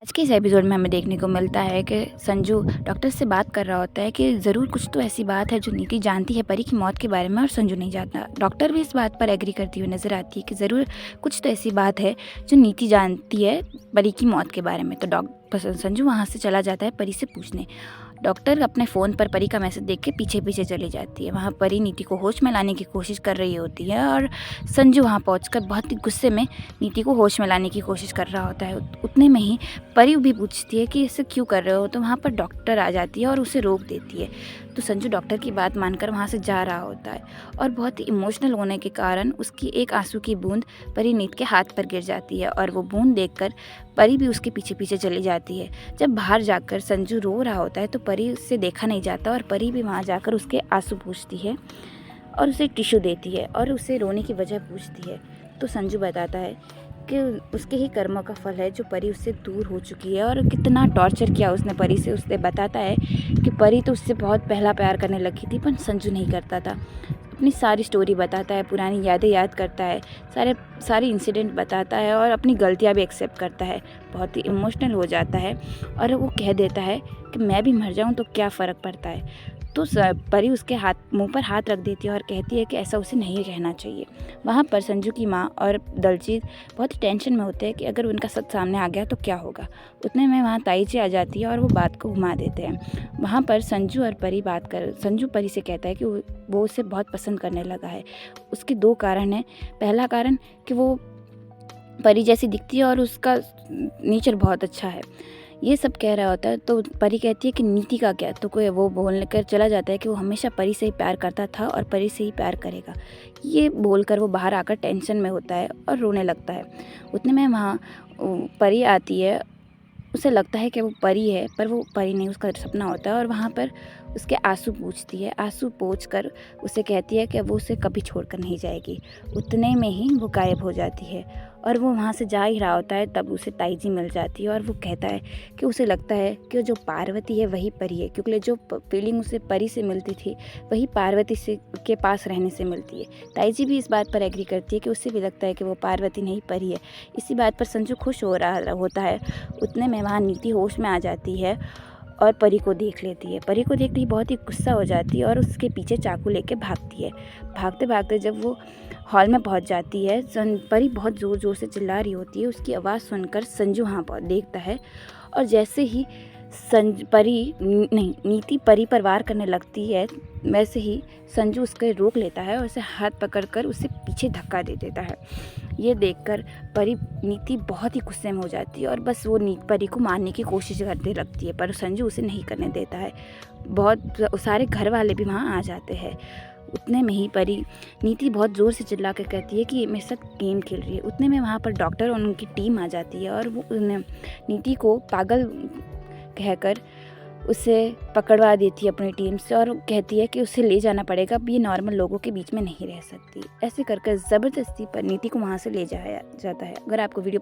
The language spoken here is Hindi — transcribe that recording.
आज के इस एपिसोड में हमें देखने को मिलता है कि संजू डॉक्टर से बात कर रहा होता है कि ज़रूर कुछ तो ऐसी बात है जो नीति जानती है परी की मौत के बारे में और संजू नहीं जानता। डॉक्टर भी इस बात पर एग्री करती हुई नज़र आती है कि ज़रूर कुछ तो ऐसी बात है जो नीति जानती है परी की मौत के बारे में। तो डॉक्टर संजू वहाँ से चला जाता है परी से पूछने। डॉक्टर अपने फ़ोन पर परी का मैसेज देख के पीछे पीछे चली जाती है। वहाँ परी नीति को होश में लाने की कोशिश कर रही होती है और संजू वहाँ पहुँचकर बहुत ही गुस्से में नीति को होश में लाने की कोशिश कर रहा होता है। उतने में ही परी भी पूछती है कि इसे क्यों कर रहे हो, तो वहाँ पर डॉक्टर आ जाती है और उसे रोक देती है। तो संजू डॉक्टर की बात मानकर वहाँ से जा रहा होता है और बहुत ही इमोशनल होने के कारण उसकी एक आंसू की बूंद परी नीत के हाथ पर गिर जाती है और वो बूंद देखकर परी भी उसके पीछे पीछे चली जाती है। जब बाहर जाकर संजू रो रहा होता है तो परी उससे देखा नहीं जाता और परी भी वहाँ जाकर उसके आंसू पूछती है और उसे टिश्यू देती है और उसे रोने की वजह पूछती है। तो संजू बताता है कि उसके ही कर्मों का फल है जो परी उससे दूर हो चुकी है और कितना टॉर्चर किया उसने परी से। उसने बताता है कि परी तो उससे बहुत पहला प्यार करने लगी थी पर संजू नहीं करता था। अपनी सारी स्टोरी बताता है, पुरानी यादें याद करता है, सारे इंसिडेंट बताता है और अपनी गलतियां भी एक्सेप्ट करता है। बहुत ही इमोशनल हो जाता है और वो कह देता है कि मैं भी मर जाऊं तो क्या फ़र्क पड़ता है। तो परी उसके मुंह पर हाथ रख देती है और कहती है कि ऐसा उसे नहीं कहना चाहिए। वहाँ पर संजू की माँ और दलजीत बहुत ही टेंशन में होते हैं कि अगर उनका सच सामने आ गया तो क्या होगा। उतने में वहाँ ताई जी आ जाती है और वो बात को घुमा देते हैं। वहाँ पर संजू और परी संजू परी से कहता है कि वो उसे बहुत पसंद करने लगा है। उसके दो कारण हैं। पहला कारण कि वो परी जैसी दिखती है और उसका नेचर बहुत अच्छा है। ये सब कह रहा होता है तो परी कहती है कि नीति का क्या, तो कोई वो बोल कर चला जाता है कि वो हमेशा परी से ही प्यार करता था और परी से ही प्यार करेगा। ये बोलकर वो बाहर आकर टेंशन में होता है और रोने लगता है। उतने में वहाँ परी आती है। उसे लगता है कि वो परी है पर वो परी नहीं, उसका सपना होता है और वहाँ पर उसके आंसू पूछती है। आंसू पोंछ कर उसे कहती है कि वो उसे कभी छोड़कर नहीं जाएगी। उतने में ही वो गायब हो जाती है और वो वहाँ से जा ही रहा होता है तब उसे ताई जी मिल जाती है और वो कहता है कि उसे लगता है कि जो पार्वती है वही परी है, क्योंकि जो फीलिंग उसे परी से मिलती थी वही पार्वती से के पास रहने से मिलती है। ताई जी भी इस बात पर एग्री करती है कि उसे भी लगता है कि वो पार्वती नहीं परी है। इसी बात पर संजू खुश हो रहा होता है। उतने में वहाँ नीति होश में आ जाती है और परी को देख लेती है। परी को देखते ही बहुत ही गुस्सा हो जाती है और उसके पीछे चाकू लेके भागती है। भागते भागते जब वो हॉल में पहुंच जाती है, परी बहुत ज़ोर ज़ोर से चिल्ला रही होती है। उसकी आवाज़ सुनकर संजू वहाँ पर देखता है और जैसे ही नीति परी पर वार करने लगती है वैसे ही संजू उसके रोक लेता है और उसे हाथ पकड़कर उसे पीछे धक्का दे देता है। ये देखकर नीति बहुत ही गुस्से में हो जाती है और बस वो परी को मारने की कोशिश करने लगती है पर संजू उसे नहीं करने देता है। बहुत सारे घर वाले भी वहाँ आ जाते हैं। उतने में ही नीति बहुत ज़ोर से चिल्ला कर कहती है कि ये मेरे साथ गेम खेल रही है। उतने में वहाँ पर डॉक्टर और उनकी टीम आ जाती है और वो नीति को पागल कहकर उसे पकड़वा देती है अपनी टीम से और कहती है कि उसे ले जाना पड़ेगा, अब ये नॉर्मल लोगों के बीच में नहीं रह सकती। ऐसे कर ज़बरदस्ती पर नीति को वहाँ से ले जाया जाता है। अगर आपको वीडियो